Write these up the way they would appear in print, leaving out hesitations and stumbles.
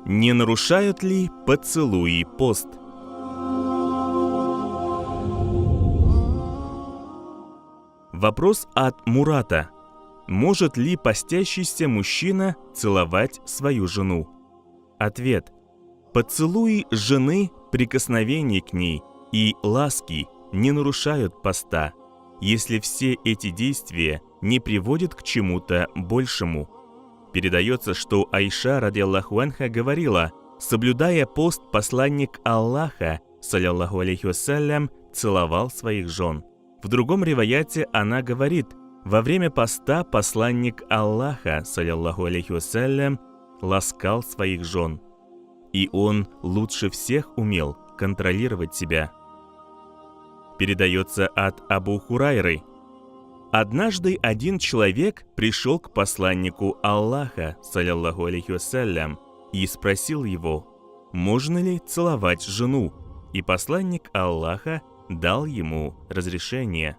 Не нарушают ли поцелуи пост? Вопрос от Мурата. Может ли постящийся мужчина целовать свою жену? Ответ. Поцелуи жены, прикосновение к ней и ласки не нарушают поста, если все эти действия не приводят к чему-то большему. Передается, что Айша, радиаллаху анха, говорила: соблюдая пост, посланник Аллаха, салляллаху алейхи вассалям, целовал своих жен. В другом риваяте она говорит: во время поста посланник Аллаха, салляллаху алейхи вассалям, ласкал своих жен. И он лучше всех умел контролировать себя. Передается от Абу Хурайры. Однажды один человек пришел к посланнику Аллаха, салляллаху алейхи вассалям, и спросил его, можно ли целовать жену, и посланник Аллаха дал ему разрешение.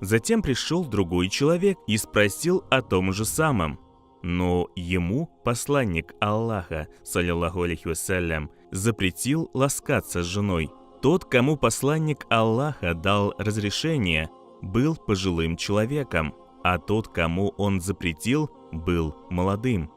Затем пришел другой человек и спросил о том же самом, но ему посланник Аллаха, салляллаху алейхи вассалям, запретил ласкаться с женой. Тот, кому посланник Аллаха дал разрешение, был пожилым человеком, а тот, кому он запретил, был молодым.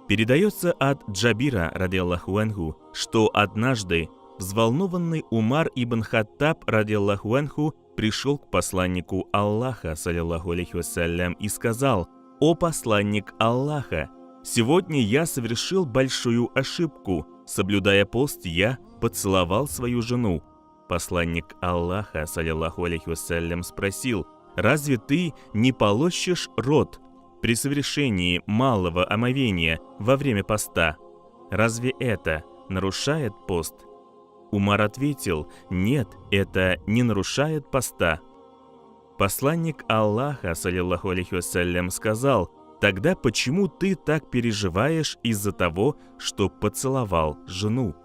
Передается от Джабира, радиаллаху анху, что однажды взволнованный Умар ибн Хаттаб, радиаллаху анху, пришел к посланнику Аллаха, салляллаху алейхи вассалям, и сказал: «О посланник Аллаха, сегодня я совершил большую ошибку. Соблюдая пост, я поцеловал свою жену». Посланник Аллаха, салляллаху алейхи вассалям, спросил: «Разве ты не полощешь рот при совершении малого омовения во время поста? Разве это нарушает пост?» Умар ответил: «Нет, это не нарушает поста». Посланник Аллаха, салляллаху алейхи вассалям, сказал: «Тогда почему ты так переживаешь из-за того, что поцеловал жену?»